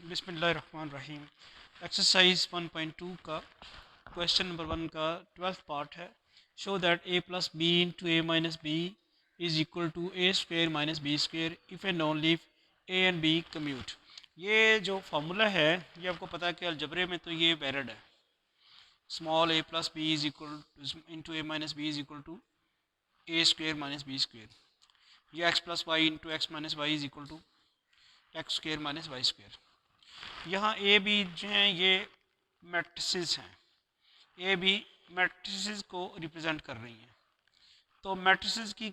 बिस्मिल्लाहिर्रहमानिर्रहीम। एक्सरसाइज 1.2 का question number 1 का 12th पार्ट है। Show that a plus B into A minus B is equal to A square minus B square if and only A and B commute. ये जो formula है ये आपको पता है कि अलजबरे में तो ये वैलिड है। Small a plus B is equal into A minus B is equal to A square minus B square. ये X plus Y into X minus Y is equal to X square minus Y square. यहाँ A B जो हैं ये matrices हैं। A B matrices को represent कर रही हैं। तो मैट्रिसेस की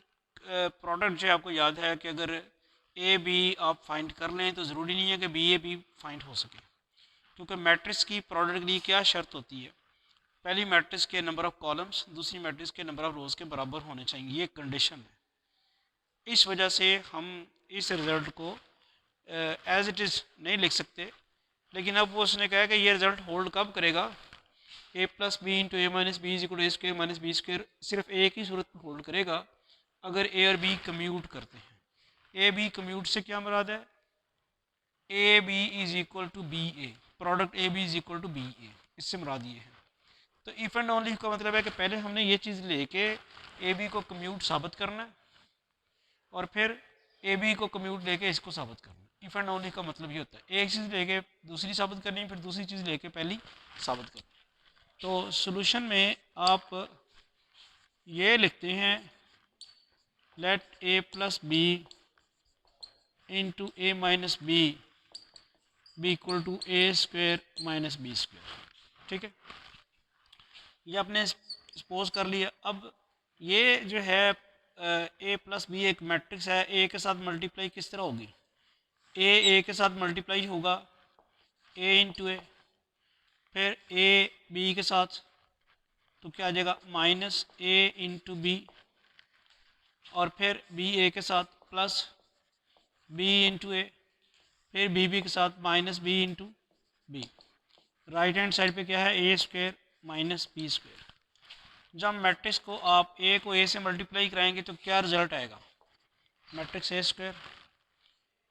प्रोडक्ट जो आपको याद है कि अगर ए बी आप फाइंड कर लें तो ज़रूरी नहीं है कि बी ए बी फाइंड हो सके, क्योंकि मैट्रिक्स की प्रोडक्ट के लिए क्या शर्त होती है, पहली मैट्रिक्स के नंबर ऑफ़ कॉलम्स दूसरी मैट्रिक्स के नंबर ऑफ़ रोज़ के बराबर होने चाहिए, ये कंडीशन है। इस वजह से हम इस रिज़ल्ट को एज इट इज़ नहीं लिख सकते, लेकिन अब वो उसने कहा कि ये रिज़ल्ट होल्ड कब करेगा, A plus B into A minus B is equal to A square minus B square सिर्फ एक ही सूरत में होल्ड करेगा, अगर ए और बी कम्यूट करते हैं। ए बी कम्यूट से क्या मुराद है, A B is equal to B A, product A B is equal to B A, इससे मुराद ये है। तो इफ़ एंड ओनली का मतलब है कि पहले हमने ये चीज़ लेके ए बी को कम्यूट साबित करना है और फिर ए बी को कम्यूट लेके इसको साबित करना है। इफ़ एंड ओनली का मतलब ये होता है एक चीज़ लेके दूसरी साबित करनी, फिर दूसरी चीज़ लेके पहली साबित करनी। तो सॉल्यूशन में आप ये लिखते हैं let A plus B into A minus B equal to A square minus B square. ठीक है, ये आपने सपोज कर लिया। अब ये जो है ए प्लस बी एक मैट्रिक्स है, ए के साथ मल्टीप्लाई किस तरह होगी, ए के साथ मल्टीप्लाई होगा ए इंटू ए, फिर ए बी के साथ तो क्या आ जाएगा माइनस ए इंटू बी, और फिर बी ए के साथ प्लस बी इंटू ए, फिर बी के साथ minus B into B. Right hand side पे क्या है A square minus B square. जब मैट्रिक्स को आप ए को ए से मल्टीप्लाई कराएंगे तो क्या रिजल्ट आएगा, मैट्रिक्स ए स्क्वेयर,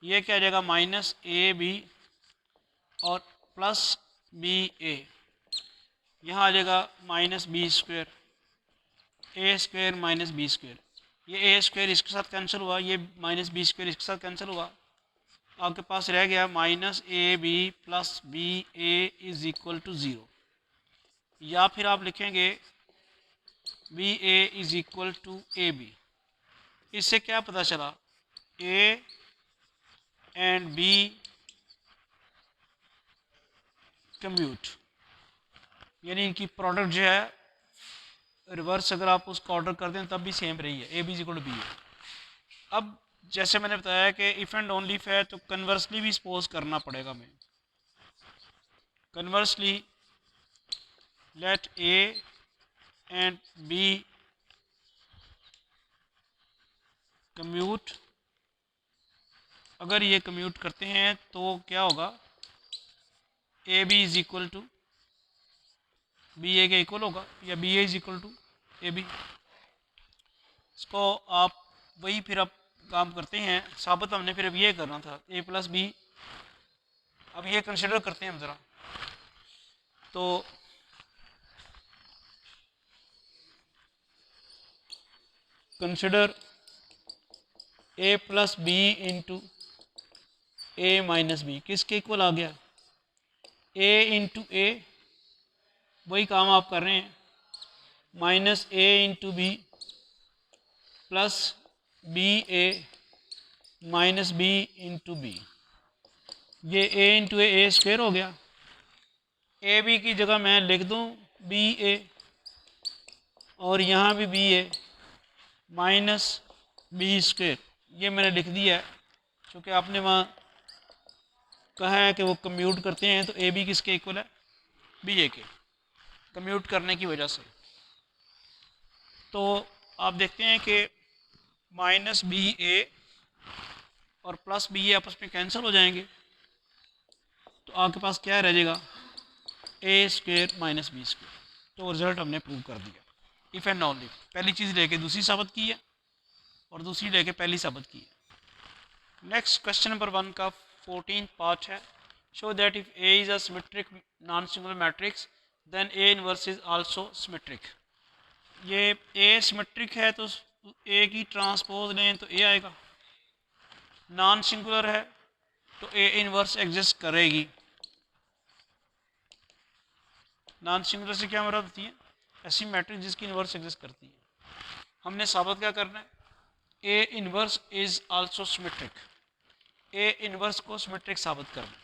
ये क्या आ जाएगा माइनस ए बी और प्लस बी ए, यहाँ आ जाएगा माइनस बी स्क्वेयर, ए स्क्वेयर माइनस बी स्क्वेयर। ये ए स्क्वेयर इसके साथ कैंसिल हुआ, ये माइनस बी स्क्वेयर इसके साथ कैंसिल हुआ, आपके पास रह गया minus A B plus B A is equal to zero. या फिर आप लिखेंगे B A is equal to A B. इससे क्या पता चला, ए एंड बी कम्यूट, यानी इनकी प्रोडक्ट जो है रिवर्स अगर आप उसका ऑर्डर कर दें तब भी सेम रही है, A B is equal to B है। अब जैसे मैंने बताया कि इफ़ एंड ओनली है तो कन्वर्सली भी सपोज करना पड़ेगा हमें। Conversely let A and B commute, अगर ये कम्यूट करते हैं तो क्या होगा, A B is equal to B A के इक्वल होगा, या B A is equal to A B. इसको आप वही फिर अब काम करते हैं, साबित हमने फिर अब ये करना था ए प्लस बी। अब ये कंसिडर करते हैं हम ज़रा, तो consider A plus B into A minus B किसके इक्वल आ गया, ए इंटू ए, वही काम आप कर रहे हैं, माइनस ए इंटू बी प्लस बी ए माइनस बी इंटू बी। ये ए इंटू ए स्क्वेयर हो गया, ए बी की जगह मैं लिख दूं बी ए, और यहाँ भी बी ए माइनस बी स्क्वेयर, ये मैंने लिख दिया है क्योंकि आपने वहाँ कहा है कि वो कम्यूट करते हैं, तो ए बी किसके इक्वल है, बी ए के, कम्यूट करने की वजह से। तो आप देखते हैं कि माइनस बी ए और प्लस बी ए आपस में कैंसिल हो जाएंगे, तो आपके पास क्या रह जाएगा, ए स्क्वेयर माइनस बी स्क्वेयर। तो रिजल्ट हमने प्रूव कर दिया। इफ़ एंड ओनली पहली चीज़ लेके दूसरी साबित की है और दूसरी लेके पहली साबित की है। नेक्स्ट क्वेश्चन नंबर 1 का 14th पार्ट है। Show that if A is a symmetric non singular matrix then A inverse is also symmetric. ये ए सिमेट्रिक है तो ए की ट्रांसपोज लें तो ए आएगा, नॉन सिंगुलर है तो ए इनवर्स एग्जिस्ट करेगी। नॉन सिंगुलर से क्या मरद होती है? ऐसी मैट्रिक्स जिसकी इनवर्स एग्जिस्ट करती है। हमने साबित क्या करना है? ए inverse is also symmetric, A inverse को सिमेट्रिक साबित करना।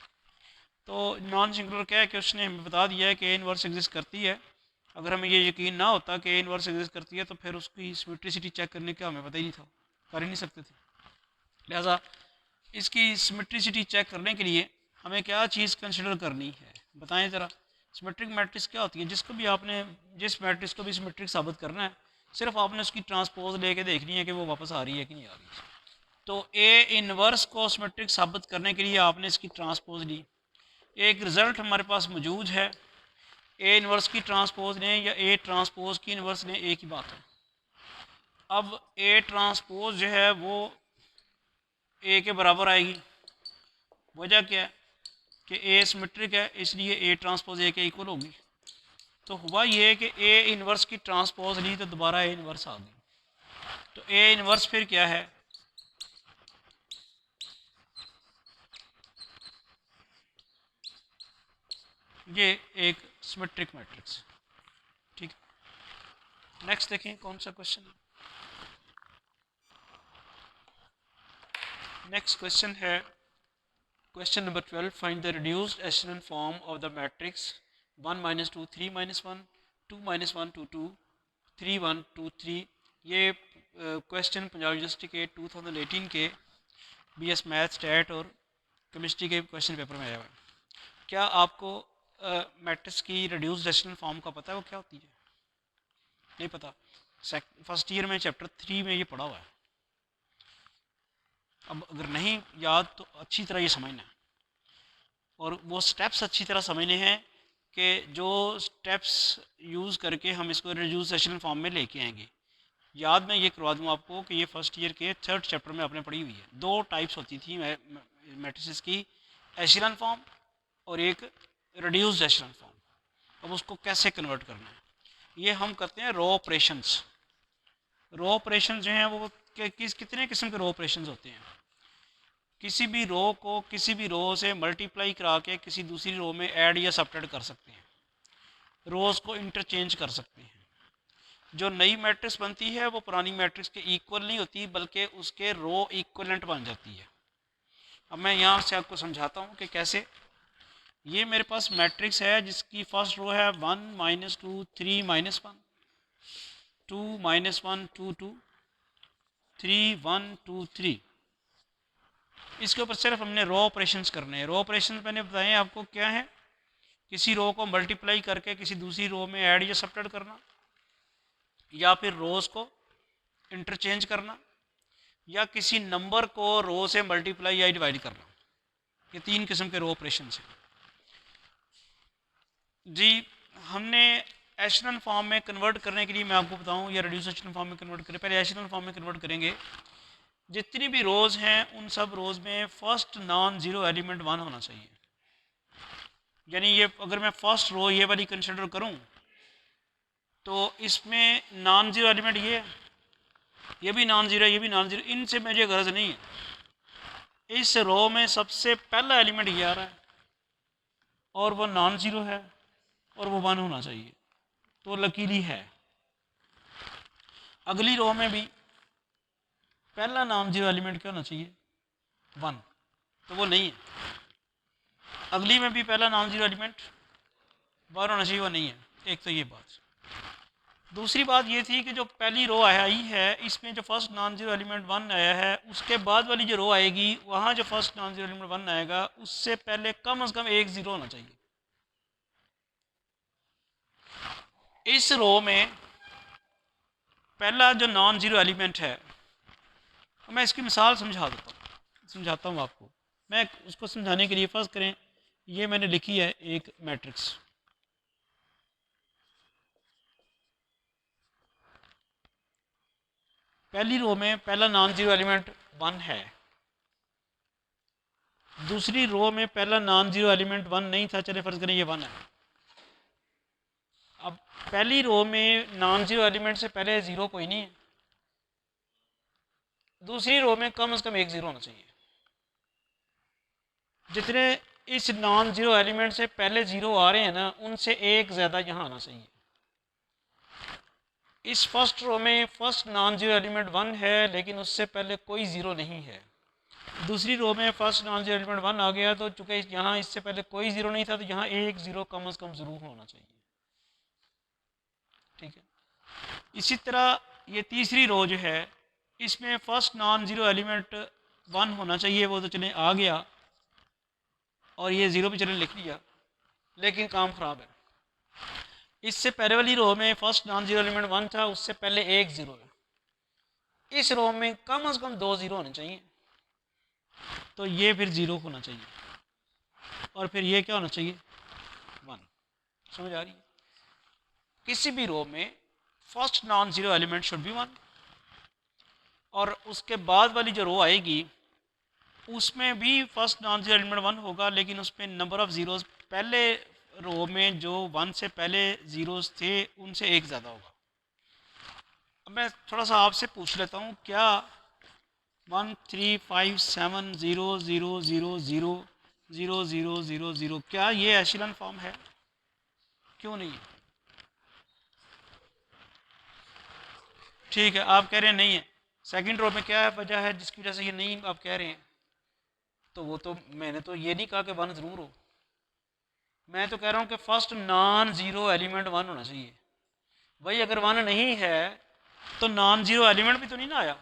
तो नॉन सिंगुलर क्या है कि उसने हमें बता दिया है कि ए इनवर्स एग्जिस्ट करती है। अगर हमें ये यकीन ना होता कि ए इनवर्स एग्जिस्ट करती है तो फिर उसकी सिमेट्रिसिटी चेक करने का हमें पता ही नहीं था, कर ही नहीं सकते थे। लिहाजा इसकी सिमेट्रिसिटी चेक करने के लिए हमें क्या चीज़ कंसिडर करनी है, बताएं ज़रा। सिमेट्रिक मैट्रिक्स क्या होती है? जिसको भी आपने, जिस मैट्रिक्स को भी सिमेट्रिक साबित करना है, सिर्फ आपने उसकी ट्रांसपोज लेके देखनी है कि वो वापस आ रही है कि नहीं आ रही। तो ए इनवर्स को सिमेट्रिक साबित करने के लिए आपने इसकी ट्रांसपोज ली, एक रिज़ल्ट हमारे पास मौजूद है। ए इनवर्स की ट्रांसपोज लें या ए ट्रांसपोज की इनवर्स लें, एक ही बात है। अब ए ट्रांसपोज जो है वो ए के बराबर आएगी। वजह क्या है कि ए सिमेट्रिक है, इसलिए ए ट्रांसपोज ए के इक्वल होगी। तो हुआ ये कि ए इनवर्स की ट्रांसपोज ली तो दोबारा ए इनवर्स आ गई। तो ए इनवर्स फिर क्या है? ये एक सिमेट्रिक मैट्रिक्स। ठीक है, नेक्स्ट देखें कौन सा क्वेश्चन है। नेक्स्ट क्वेश्चन है question number 12। Find the reduced echelon form of the matrix 1 - 2 3 - 1 2 - 1 2 2 3 1 2 3। ये क्वेश्चन पंजाब यूनिवर्सिटी के 2018 के BS मैथ स्टैट और केमिस्ट्री के क्वेश्चन पेपर में आया हुआ है। क्या आपको मैट्रिक्स की रिड्यूस्ड एशेलन फॉर्म का पता है वो क्या होती है? नहीं पता? फर्स्ट ईयर में चैप्टर 3 में ये पढ़ा हुआ है। अब अगर नहीं याद तो अच्छी तरह ये समझना है, और वो स्टेप्स अच्छी तरह समझने हैं कि जो स्टेप्स यूज़ करके हम इसको रिड्यूस एशेलन फॉर्म में लेके आएंगे। याद मैं ये करवा दूँ आपको कि ये फर्स्ट ईयर के 3rd चैप्टर में आपने पढ़ी हुई है। दो टाइप्स होती थी मैट्रिसेस की, एशेलन फॉर्म और एक रिड्यूस्ड एशेलन फॉर्म। अब उसको कैसे कन्वर्ट करना है, ये हम करते हैं रो ऑपरेशंस। रो ऑपरेशन जो हैं वो कितने किस्म के रो ऑपरेशन होते हैं? किसी भी रो को किसी भी रो से मल्टीप्लाई करा के किसी दूसरी रो में ऐड या सब्ट्रैक्ट कर सकते हैं, रोज़ को इंटरचेंज कर सकते हैं। जो नई मैट्रिक्स बनती है वो पुरानी मैट्रिक्स के इक्वल नहीं होती, बल्कि उसके रो इक्वलेंट बन जाती है। अब मैं यहाँ से आपको समझाता हूँ कि कैसे। ये मेरे पास मैट्रिक्स है जिसकी फर्स्ट रो है 1 - 2 3 - 1 2 - 1 2 2 3 1 2 3। इसके ऊपर सिर्फ हमने रो ऑपरेशंस करने हैं। रो ऑपरेशंस मैंने बताए आपको क्या है? किसी रो को मल्टीप्लाई करके किसी दूसरी रो में ऐड या सब्ट्रैक्ट करना, या फिर रोज़ को इंटरचेंज करना, या किसी नंबर को रो से मल्टीप्लाई या डिवाइड करना। ये 3 किस्म के रो ऑपरेशन हैं जी। हमने एशेलन फॉर्म में कन्वर्ट करने के लिए मैं आपको बताऊं, या रिड्यूस एशेलन फॉर्म में कन्वर्ट करें। पहले एशेलन फॉर्म में कन्वर्ट करेंगे। जितनी भी रोज़ हैं उन सब रोज़ में फर्स्ट नॉन ज़ीरो एलिमेंट 1 होना चाहिए। यानी ये अगर मैं फर्स्ट रो ये वाली कंसिडर करूं तो इसमें नॉन ज़ीरो एलिमेंट ये भी नॉन ज़ीरो, ये भी नॉन ज़ीरो, इनसे मुझे गर्ज नहीं है। इस रो में सबसे पहला एलिमेंट ये आ रहा है और वो नॉन ज़ीरो है और वो 1 होना चाहिए, तो लकीली है। अगली रो में भी पहला नॉन ज़ीरो एलिमेंट क्या होना चाहिए? 1, तो वो नहीं है। अगली में भी पहला नॉन ज़ीरो एलिमेंट 1 होना चाहिए, वो नहीं है। एक तो ये बात। दूसरी बात ये थी कि जो पहली रो आई है इसमें जो फर्स्ट नॉन ज़ीरो एलिमेंट 1 आया है, उसके बाद वाली जो रो आएगी वहाँ जो फर्स्ट नॉन ज़ीरो एलिमेंट 1 आएगा उससे पहले कम से कम एक ज़ीरो होना चाहिए। इस रो में पहला जो नॉन ज़ीरो एलिमेंट है, मैं इसकी मिसाल समझाता हूँ आपको। मैं उसको समझाने के लिए फर्स्ट करें, ये मैंने लिखी है एक मैट्रिक्स। पहली रो में पहला नॉन ज़ीरो एलिमेंट 1 है। दूसरी रो में पहला नॉन जीरो एलिमेंट 1 नहीं था, चले फर्ज करें ये 1 है। अब पहली रो में नॉन जीरो एलिमेंट से पहले ज़ीरो कोई नहीं है, दूसरी रो में कम से कम एक ज़ीरो होना चाहिए। जितने इस नॉन जीरो एलिमेंट से पहले ज़ीरो आ रहे हैं ना, उनसे एक ज़्यादा यहाँ आना चाहिए। इस फर्स्ट रो में फर्स्ट नॉन जीरो एलिमेंट 1 है, लेकिन उससे पहले कोई ज़ीरो नहीं है। दूसरी रो में फर्स्ट नॉन जीरो एलिमेंट 1 आ गया, तो चूंकि यहाँ इससे पहले कोई ज़ीरो नहीं था, तो यहाँ एक ज़ीरो कम से कम ज़रूर होना चाहिए। ठीक है, इसी तरह ये तीसरी रो जो है, इसमें फर्स्ट नॉन जीरो एलिमेंट 1 होना चाहिए, वो तो चले आ गया और ये ज़ीरो पे चले लिख लिया, लेकिन काम ख़राब है। इससे पहले वाली रो में फर्स्ट नॉन जीरो एलिमेंट 1 था, उससे पहले एक ज़ीरो है। इस रो में कम से कम दो ज़ीरो होने चाहिए, तो ये फिर ज़ीरो होना चाहिए, और फिर ये क्या होना चाहिए 1। समझ आ रही है? किसी भी रो में first non zero element should be 1, और उसके बाद वाली जो रो आएगी उसमें भी फर्स्ट नॉन जीरो एलिमेंट 1 होगा, लेकिन उसमें नंबर ऑफ़ ज़ीरोज़ पहले रो में जो 1 से पहले ज़ीरोज़ थे उनसे एक ज़्यादा होगा। अब मैं थोड़ा सा आपसे पूछ लेता हूँ, क्या 1 3 5 7 0 0 0 0 0 0 0 0 क्या ये एशेलन फॉर्म है? क्यों नहीं है? ठीक है, आप कह रहे हैं नहीं है। सेकंड रो में क्या वजह है जिसकी वजह से ये नहीं आप कह रहे हैं? तो वो तो मैंने तो ये नहीं कहा कि 1 ज़रूर हो, मैं तो कह रहा हूँ कि फर्स्ट नॉन ज़ीरो एलिमेंट 1 होना चाहिए। भाई अगर 1 नहीं है तो नॉन ज़ीरो एलिमेंट भी तो नहीं ना आया।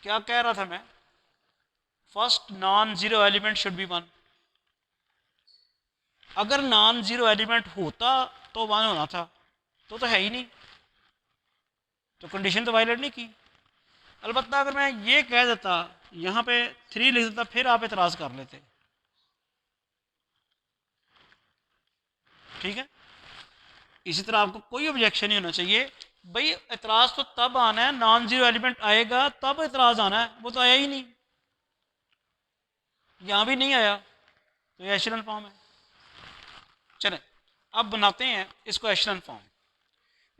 क्या कह रहा था मैं? First non zero element should be 1। अगर नॉन ज़ीरो एलिमेंट होता तो 1 होना था, तो है ही नहीं, तो कंडीशन तो वायलेट नहीं की। अलबत्ता अगर मैं ये कह देता, यहाँ पे 3 लिख देता, फिर आप एतराज़ कर लेते। ठीक है, इसी तरह आपको कोई ऑब्जेक्शन नहीं होना चाहिए। भाई एतराज़ तो तब आना है, नॉन जीरो एलिमेंट आएगा तब एतराज़ आना है, वो तो आया ही नहीं, यहाँ भी नहीं आया, तो ये एशेलन फॉर्म है। चलें अब बनाते हैं इसको एशेलन फॉर्म।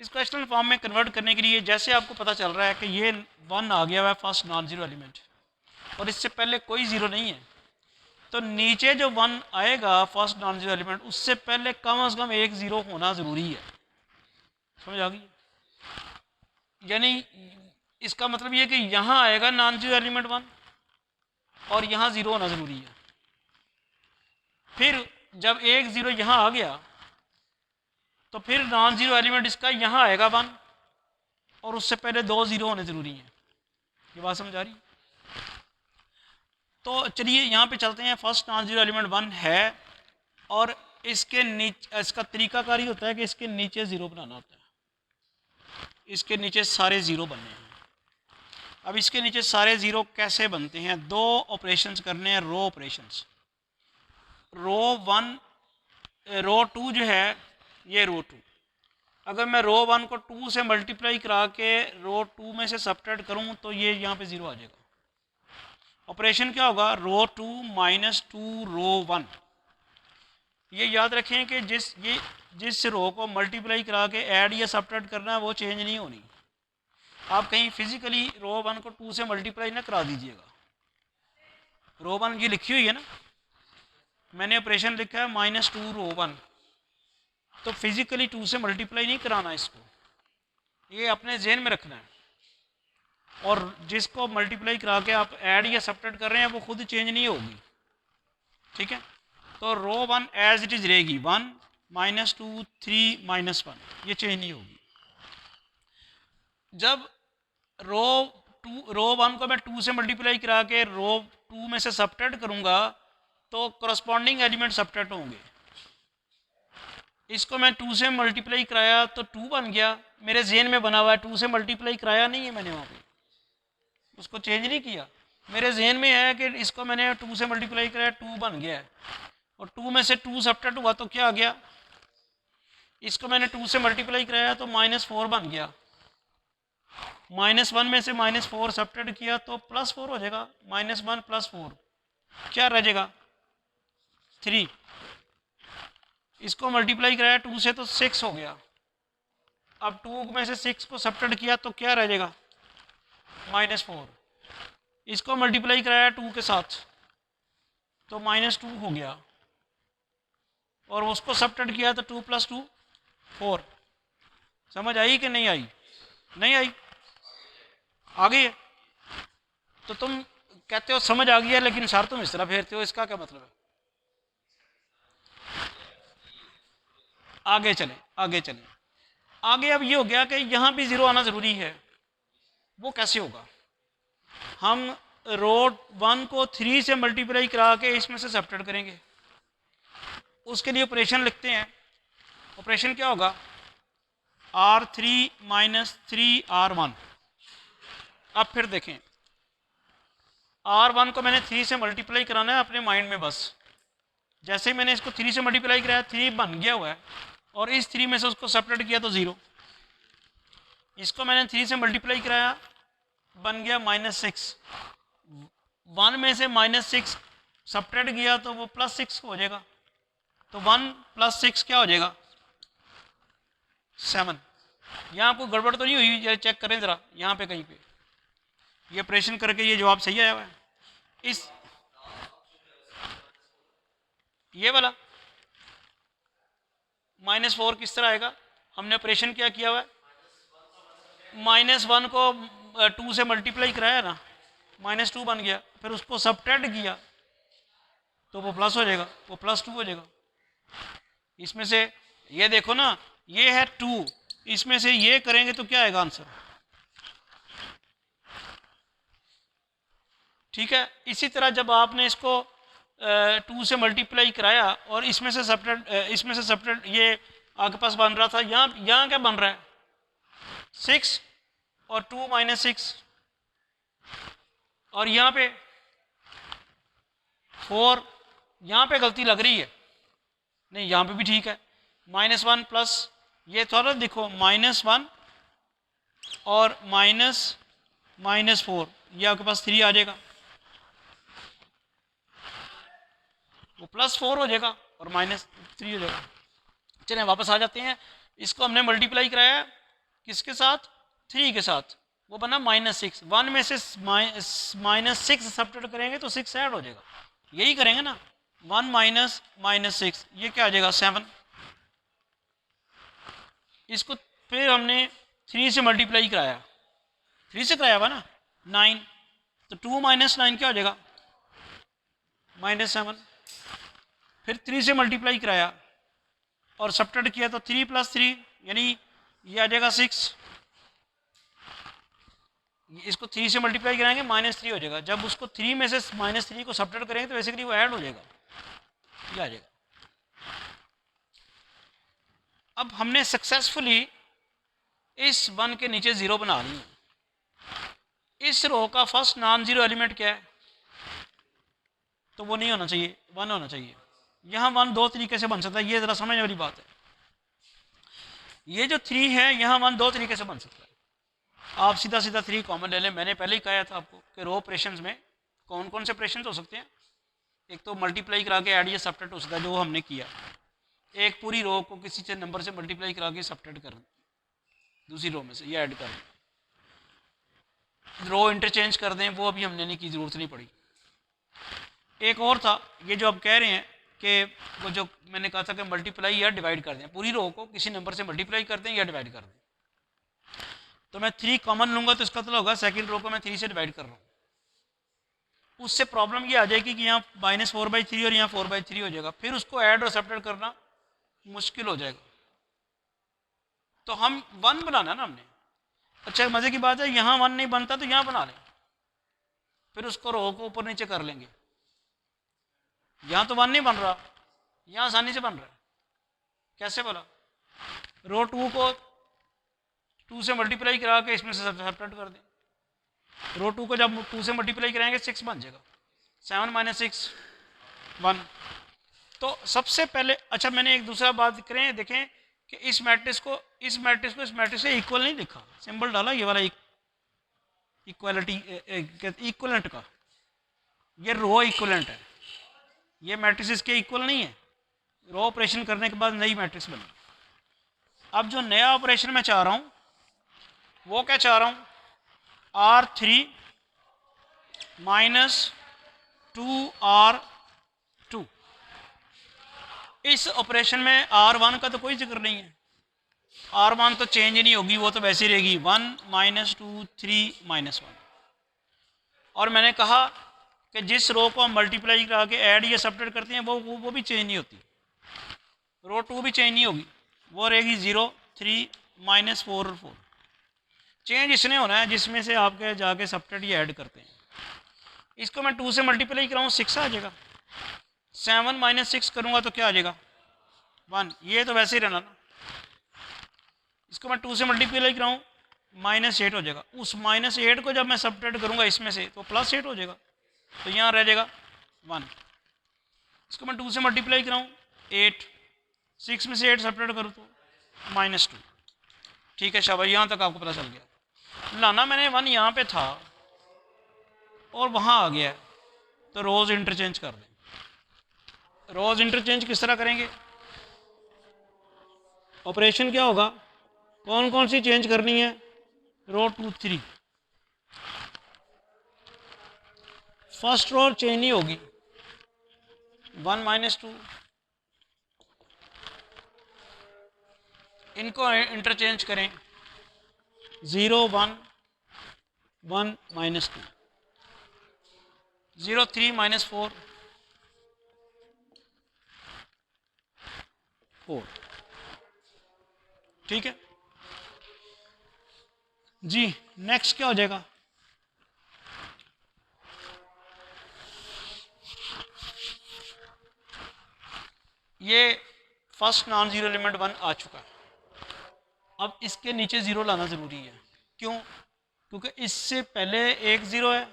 इसको एशेलन फॉर्म में कन्वर्ट करने के लिए, जैसे आपको पता चल रहा है कि ये 1 आ गया हुआ है फर्स्ट नॉन जीरो एलिमेंट, और इससे पहले कोई ज़ीरो नहीं है, तो नीचे जो 1 आएगा फर्स्ट नॉन जीरो एलिमेंट, उससे पहले कम से कम एक ज़ीरो होना ज़रूरी है। समझ आ गई? यानी इसका मतलब ये कि यहाँ आएगा नॉन जीरो एलिमेंट 1 और यहाँ ज़ीरो होना ज़रूरी है। फिर जब एक ज़ीरो यहाँ आ गया तो फिर नॉन जीरो एलिमेंट इसका यहाँ आएगा 1, और उससे पहले दो ज़ीरो होने ज़रूरी हैं। ये बात समझ आ रही? तो चलिए यहाँ पे चलते हैं। फर्स्ट नॉन जीरो एलिमेंट 1 है, और इसके नीचे इसका तरीकाकार ही होता है कि इसके नीचे ज़ीरो बनाना होता है। इसके नीचे सारे ज़ीरो बनने हैं। अब इसके नीचे सारे ज़ीरो कैसे बनते हैं? दो ऑपरेशंस करने हैं, रो ऑपरेशंस। रो 1 रो 2 जो है, ये रो 2, अगर मैं रो 1 को 2 से मल्टीप्लाई करा के रो 2 में से सब्ट्रैक्ट करूं तो ये यहाँ पे ज़ीरो आ जाएगा। ऑपरेशन क्या होगा? रो 2 माइनस 2 रो 1। ये याद रखें कि जिस रो को मल्टीप्लाई करा के ऐड या सब्ट्रैक्ट करना है वो चेंज नहीं होनी। आप कहीं फिजिकली रो 1 को 2 से मल्टीप्लाई ना करा दीजिएगा। रो 1 ये लिखी हुई है ना, मैंने ऑपरेशन लिखा है माइनस 2 रो 1, तो फिजिकली 2 से मल्टीप्लाई नहीं कराना इसको, ये अपने जेहन में रखना है। और जिसको मल्टीप्लाई करा के आप ऐड या सब्ट्रैक्ट कर रहे हैं वो खुद चेंज नहीं होगी। ठीक है, तो रो 1 एज इट इज रहेगी, 1 माइनस 2 3 माइनस 1, ये चेंज नहीं होगी। जब रो 1 को मैं 2 से मल्टीप्लाई करा के रो 2 में से सब्ट्रैक्ट करूंगा तो करस्पॉन्डिंग एलिमेंट सब्ट्रैक्ट होंगे। इसको मैं 2 से मल्टीप्लाई कराया तो 2 बन गया, मेरे जेन में बना हुआ है। 2 से मल्टीप्लाई कराया नहीं है मैंने, वहाँ पे उसको चेंज नहीं किया, मेरे जेन में है कि इसको मैंने 2 से मल्टीप्लाई कराया, 2 बन गया है, और 2 में से 2 सब्ट्रैक्ट हुआ तो क्या आ गया? इसको मैंने 2 से मल्टीप्लाई कराया तो -4 बन गया। -1 में से -4 सब्ट्रैक्ट किया तो +4 हो जाएगा। -1 + 4 क्या रह जाएगा 3। इसको मल्टीप्लाई कराया 2 से तो 6 हो गया। अब 2 में से 6 को सब्ट्रैक्ट किया तो क्या रह जाएगा -4। इसको मल्टीप्लाई कराया 2 के साथ तो -2 हो गया, और उसको सब्ट्रैक्ट किया तो 2 + 2 4। समझ आई कि नहीं आई? नहीं आई? आ गई है? तो तुम कहते हो समझ आ गया लेकिन सर तुम इस तरह फेरते हो, इसका क्या मतलब है? आगे चलें, आगे चलें। आगे अब ये हो गया कि यहाँ भी 0 आना ज़रूरी है। वो कैसे होगा? हम रो 1 को 3 से मल्टीप्लाई करा के इसमें से सब्ट्रैक्ट करेंगे। उसके लिए ऑपरेशन लिखते हैं। ऑपरेशन क्या होगा? R3 - 3R1। अब फिर देखें, R1 को मैंने 3 से मल्टीप्लाई कराना है अपने माइंड में बस। जैसे ही मैंने इसको 3 से मल्टीप्लाई कराया 3 बन गया हुआ है, और इस 3 में से उसको सब्ट्रैक्ट किया तो 0। इसको मैंने 3 से मल्टीप्लाई कराया, बन गया -6। 1 में से -6 सब्ट्रैक्ट किया तो वो +6 हो जाएगा। तो 1 + 6 क्या हो जाएगा 7। यहाँ आपको गड़बड़ तो नहीं हुई? ये चेक करें ज़रा यहाँ पे कहीं पे, ये ऑपरेशन करके ये जवाब सही आया हुआ है। इस ये वाला -4 किस तरह आएगा? हमने ऑपरेशन क्या किया हुआ है? -1 को 2 से मल्टीप्लाई कराया ना, -2 बन गया, फिर उसको सब्ट्रैक्ट किया तो वो प्लस हो जाएगा, वो +2 हो जाएगा। इसमें से ये देखो ना, ये है 2, इसमें से ये करेंगे तो क्या आएगा आंसर? ठीक है। इसी तरह जब आपने इसको 2 से मल्टीप्लाई कराया और इसमें से सब्ट्रैक्ट ये आपके पास बन रहा था, यहाँ क्या बन रहा है 6 और 2 - 6, और यहाँ पे 4। यहाँ पे गलती लग रही है, नहीं यहाँ पे भी ठीक है। -1 प्लस ये थोड़ा देखो -1 और -4, ये आपके पास 3 आ जाएगा, वो +4 हो जाएगा और -3 हो जाएगा। चलिए वापस आ जाते हैं। इसको हमने मल्टीप्लाई कराया किसके साथ? 3 के साथ, वो बना -6। 1 में से -6 सब्ट्रैक्ट करेंगे तो 6 ऐड हो जाएगा। यही करेंगे ना, 1 - -6, ये क्या आ जाएगा 7। इसको फिर हमने 3 से मल्टीप्लाई कराया, 3 से कराया हुआ ना 9, तो 2 - 9 क्या हो जाएगा -7। फिर 3 से मल्टीप्लाई कराया और सब्ट्रैक्ट किया तो 3 + 3 यानी ये आ जाएगा 6। इसको 3 से मल्टीप्लाई कराएंगे -3 हो जाएगा। जब उसको 3 में से -3 को सब्ट्रैक्ट करेंगे तो बेसिकली वो ऐड हो जाएगा, ये आ जाएगा। अब हमने सक्सेसफुली इस 1 के नीचे 0 बना ली। इस रो का फर्स्ट नॉन जीरो एलिमेंट क्या है? तो वो नहीं होना चाहिए, 1 होना चाहिए। यहाँ 1 दो तरीके से बन सकता है, ये ज़रा समझने वाली बात है। ये जो 3 है यहाँ 1 दो तरीके से बन सकता है। आप सीधा सीधा 3 कॉमन ले लें। मैंने पहले ही कहा था आपको कि रो ऑपरेशंस में कौन कौन से ऑपरेशन हो सकते हैं। एक तो मल्टीप्लाई करा के ऐड या सब्ट्रैक्ट हो सकता है, जो हमने किया। एक पूरी रो को किसी से नंबर से मल्टीप्लाई करा के सब्ट्रैक्ट कर दूसरी रो में से, ये ऐड कर रो इंटरचेंज कर दें, वो अभी हमने नहीं की, ज़रूरत नहीं पड़ी। एक और था, ये जो आप कह रहे हैं कि वो जो मैंने कहा था कि मल्टीप्लाई या डिवाइड कर दें, पूरी रो को किसी नंबर से मल्टीप्लाई कर दें या डिवाइड कर दें। तो मैं 3 कॉमन लूँगा तो इसका मतलब होगा सेकंड रो को मैं 3 से डिवाइड कर रहा हूँ। उससे प्रॉब्लम ये आ जाएगी कि यहाँ -4/3 और यहाँ 4/3 हो जाएगा, फिर उसको ऐड और सब्ट्रैक्ट करना मुश्किल हो जाएगा। तो हम 1 बनाना ना हमने। अच्छा मज़े की बात है, यहाँ 1 नहीं बनता तो यहाँ बना लें, फिर उसको रो को ऊपर नीचे कर लेंगे। यहाँ तो 1 नहीं बन रहा, यहाँ आसानी से बन रहा है। कैसे बोला? रो 2 को 2 से मल्टीप्लाई करा के इसमें से सब्ट्रैक्ट कर दें। रो 2 को जब 2 से मल्टीप्लाई कराएंगे 6 बन जाएगा। 7 - 6 1। तो सबसे पहले अच्छा मैंने एक दूसरा बात करें, देखें कि इस मैट्रिक्स को इस मैट्रिक्स से इक्वल नहीं लिखा, सिंबल डाला ये वाला इक्वलिटी इक्वलेंट का, ये रो इक्वलेंट है, ये मैट्रिक्स इसके इक्वल नहीं है। रो ऑपरेशन करने के बाद नई मैट्रिक्स बनी। अब जो नया ऑपरेशन मैं चाह रहा हूँ वो क्या चाह रहा हूँ, R3 माइनस 2R2। इस ऑपरेशन में R1 का तो कोई जिक्र नहीं है, R1 तो चेंज नहीं होगी, वो तो वैसे ही रहेगी 1 माइनस 2 3 माइनस 1। और मैंने कहा कि जिस रो को हम मल्टीप्लाई करा के ऐड या सब्ट्रैक्ट करते हैं वो भी चेंज नहीं होती, रो 2 भी चेंज नहीं होगी, वो रहेगी 0 3 माइनस 4 और 4। चेंज इसने होना है जिसमें से आपके जाके सब्ट्रैक्ट या ऐड करते हैं। इसको मैं 2 से मल्टीप्लाई कराऊँ 6 आ जाएगा, 7 माइनस 6 करूँगा तो क्या आ जाएगा 1, ये तो वैसे ही रहना ना। इसको मैं 2 से मल्टीप्लाई कराऊँ -8 हो जाएगा, उस -8 को जब मैं सब्ट्रैक्ट करूँगा इसमें से तो +8 हो जाएगा, तो यहाँ रह जाएगा 1। इसको मैं 2 से मल्टीप्लाई कराऊँ 8, 6 में से 8 सब्ट्रैक्ट करूँ तो -2। ठीक है शाबाश, यहाँ तक आपको पता चल गया। लाना मैंने 1 यहाँ पे था और वहाँ आ गया, तो रोज़ इंटरचेंज कर दें। रोज़ इंटरचेंज किस तरह करेंगे, ऑपरेशन क्या होगा, कौन कौन सी चेंज करनी है, रो 2 3, फर्स्ट रो चेंज नहीं होगी 1 माइनस 2, इनको इंटरचेंज करें 0 1 1 माइनस 2, 0 3 माइनस 4 4। ठीक है जी, नेक्स्ट क्या हो जाएगा, ये फर्स्ट नॉन जीरो एलिमेंट 1 आ चुका है। अब इसके नीचे ज़ीरो लाना ज़रूरी है, क्यों, क्योंकि इससे पहले एक ज़ीरो है,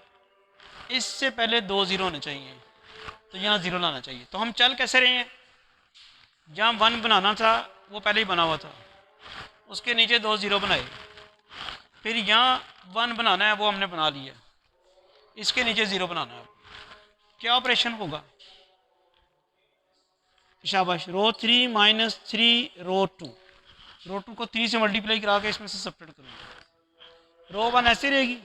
इससे पहले 2 ज़ीरो होने चाहिए, तो यहाँ ज़ीरो लाना चाहिए। तो हम चल कैसे रहे हैं, जहाँ 1 बनाना था वो पहले ही बना हुआ था, उसके नीचे 2 ज़ीरो बनाए, फिर यहाँ 1 बनाना है वो हमने बना लिया, इसके नीचे 0 बनाना है। क्या ऑपरेशन होगा, शाबाश, रो 3 माइनस 3 रो 2, रो 2 को 3 से मल्टीप्लाई करा के इसमें से सब्ट्रैक्ट करूँगा, रो 1 ऐसी रहेगी,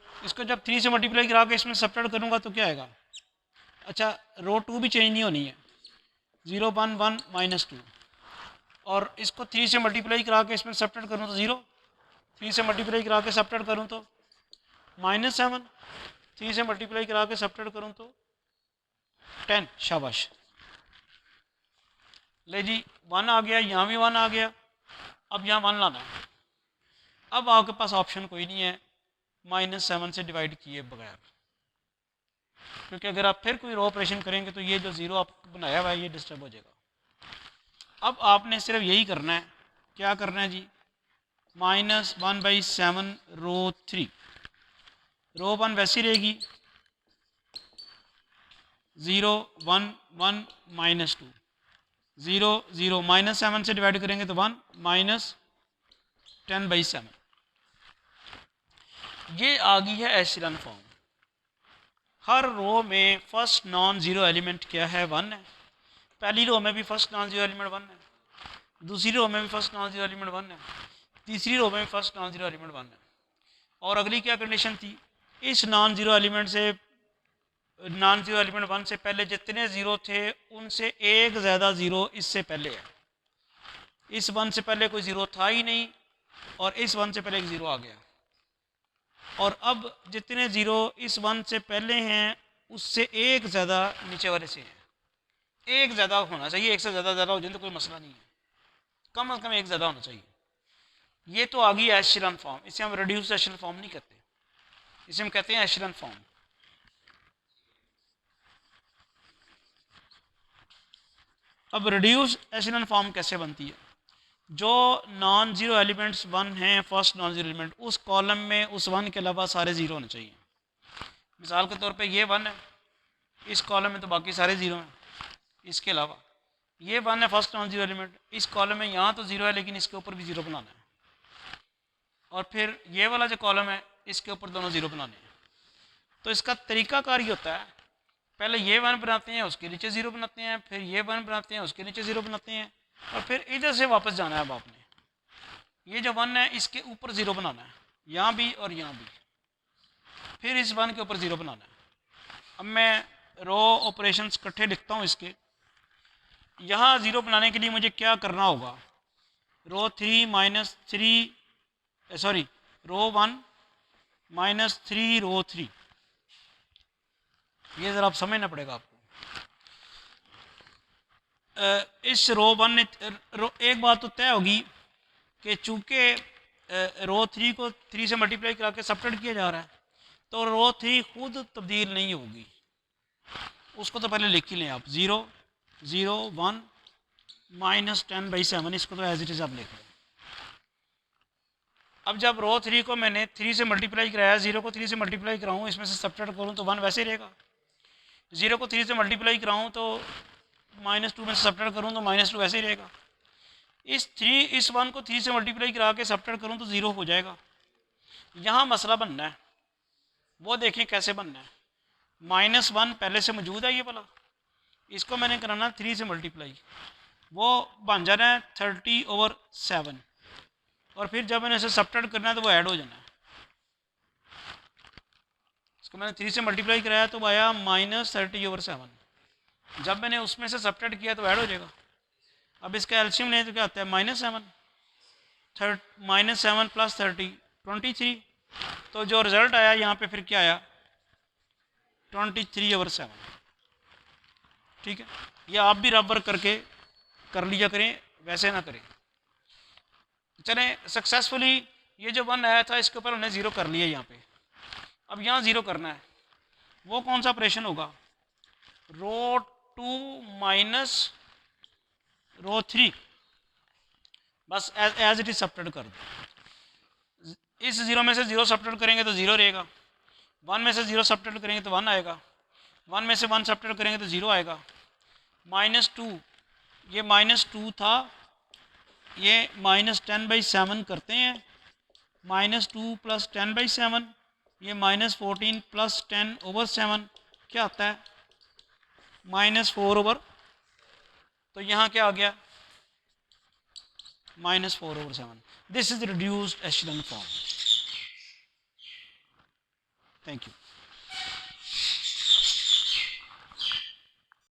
इसको जब 3 से मल्टीप्लाई करा के इसमें सब्ट्रैक्ट करूँगा तो क्या आएगा, अच्छा रो 2 भी चेंज नहीं होनी है, 0 1 1 माइनस 2, और इसको 3 से मल्टीप्लाई करा के इसमें सब्ट्रैक्ट करूँ तो 0, 3 से मल्टीप्लाई करा के सब्ट्रैक्ट करूँ तो -7, 3 से मल्टीप्लाई करा के सब्ट्रैक्ट करूँ तो 10। शाबाश, ले जी 1 आ गया, यहाँ भी 1 आ गया, अब यहाँ 1 लाना है। अब आपके पास ऑप्शन कोई नहीं है -7 से डिवाइड किए बगैर, क्योंकि अगर आप फिर कोई रो ऑपरेशन करेंगे तो ये जो 0 आप बनाया हुआ है ये डिस्टर्ब हो जाएगा। अब आपने सिर्फ यही करना है, क्या करना है जी, -1/7 रो 3, रो 1 वैसी रहेगी 0 1 1 -2, 0 0 -7 से डिवाइड करेंगे तो 1 -10/7। ये आ गई है एशिलन फॉर्म। हर रो में फर्स्ट नॉन ज़ीरो एलिमेंट क्या है, 1 है। पहली रो में भी फर्स्ट नॉन ज़ीरो एलिमेंट 1 है, दूसरी रो में भी फर्स्ट नॉन ज़ीरो एलिमेंट 1 है, तीसरी रो में भी फर्स्ट नॉन ज़ीरो एलिमेंट 1 है। और अगली क्या कंडीशन थी, इस नॉन ज़ीरो एलिमेंट से नॉन ज़ीरो एलिमेंट 1 से पहले जितने ज़ीरो थे उनसे एक ज़्यादा ज़ीरो इससे पहले है। इस 1 से पहले कोई ज़ीरो था ही नहीं और इस 1 से पहले एक ज़ीरो आ गया, और अब जितने ज़ीरो इस 1 से पहले हैं उससे एक ज़्यादा नीचे वाले से हैं। एक ज़्यादा होना चाहिए, एक से ज़्यादा हो जाए तो कोई मसला नहीं है, कम से कम एक ज़्यादा होना चाहिए। ये तो आ गई एशेलन फॉर्म, इसे हम रिड्यूस एशेलन फॉर्म नहीं कहते, इसे हम कहते हैं एशेलन फॉर्म। अब रिड्यूस एशेलन फॉर्म कैसे बनती है, जो नॉन ज़ीरो एलिमेंट्स 1 हैं, फर्स्ट नॉन ज़ीरो एलिमेंट, उस कॉलम में उस 1 के अलावा सारे ज़ीरो होने चाहिए। मिसाल के तौर पे ये 1 है, इस कॉलम में तो बाकी सारे ज़ीरो हैं, इसके अलावा ये 1 है फर्स्ट नॉन ज़ीरो एलिमेंट, इस कॉलम में यहाँ तो ज़ीरो है लेकिन इसके ऊपर भी ज़ीरो बनाना है, और फिर ये वाला जो कॉलम है इसके ऊपर दोनों ज़ीरो बनाने हैं। तो इसका तरीकाकार ये होता है, पहले ये 1 बनाते हैं, उसके नीचे 0 बनाते हैं, फिर ये 1 बनाते हैं, उसके नीचे 0 बनाते हैं, और फिर इधर से वापस जाना है। अब आपने ये जो 1 है इसके ऊपर 0 बनाना है, यहाँ भी और यहाँ भी, फिर इस 1 के ऊपर 0 बनाना है। अब मैं रो ऑपरेशंस इकट्ठे लिखता हूँ इसके। यहाँ 0 बनाने के लिए मुझे क्या करना होगा, रो 3 माइनस 3 सॉरी रो 1 माइनस 3 रो 3, ये ज़रा आप समझना पड़ेगा आपको। इस रो 1 एक बात तो तय होगी कि चूँकि रो 3 को 3 से मल्टीप्लाई करा के सबट्रैक्ट किया जा रहा है, तो रो 3 खुद तब्दील नहीं होगी। उसको तो पहले लिख ही लें आप, 0 0 1 माइनस 10/7, इसको तो एज इट इज़ आप लिख लें। अब जब रो 3 को मैंने 3 से मल्टीप्लाई कराया, 0 को 3 से मल्टीप्लाई कराऊँ, इसमें से सबट्रैक्ट करूँ तो 1 वैसे ही रहेगा। 0 को 3 से मल्टीप्लाई कराऊँ तो -2 में से सबट्रैक्ट करूँ तो -2 वैसे ही रहेगा। इस 1 को 3 से मल्टीप्लाई करा के सबट्रैक्ट करूँ तो 0 हो जाएगा। यहाँ मसला बनना है, वो देखें कैसे बनना है। -1 पहले से मौजूद है ये वाला, इसको मैंने कराना 3 से मल्टीप्लाई, वो बन जाना है 30/7, और फिर जब मैंने इसे सबट्रैक्ट करना है तो वो ऐड हो जाना है। इसको मैंने 3 से मल्टीप्लाई कराया तो वो आया -30/7, जब मैंने उसमें से सबट्रैक्ट किया तो ऐड हो जाएगा। अब इसका एल्शियम लें तो क्या आता है, -7 -7 + 30 23, तो जो रिज़ल्ट आया यहाँ पे फिर क्या आया, 23/7। ठीक है, ये आप भी रबर करके कर लिया करें, वैसे ना करें। चलें, सक्सेसफुली ये जो 1 आया था इसके ऊपर हमने 0 कर लिया यहाँ पे। अब यहाँ 0 करना है, वो कौन सा ऑपरेशन होगा, रो 2 माइनस रो 3, बस एज इट इज सबट्रैक्ट कर दो। इस 0 में से 0 सबट्रैक्ट करेंगे तो 0 रहेगा, 1 में से 0 सबट्रैक्ट करेंगे तो 1 आएगा, 1 में से 1 सबट्रैक्ट करेंगे तो 0 आएगा। -2, ये -2 था, ये -10/7 करते हैं, -2 + 10/7, ये -14 + 10/7 क्या आता है, -4/, तो यहाँ क्या आ गया, -4/7। This is reduced echelon form. Thank you.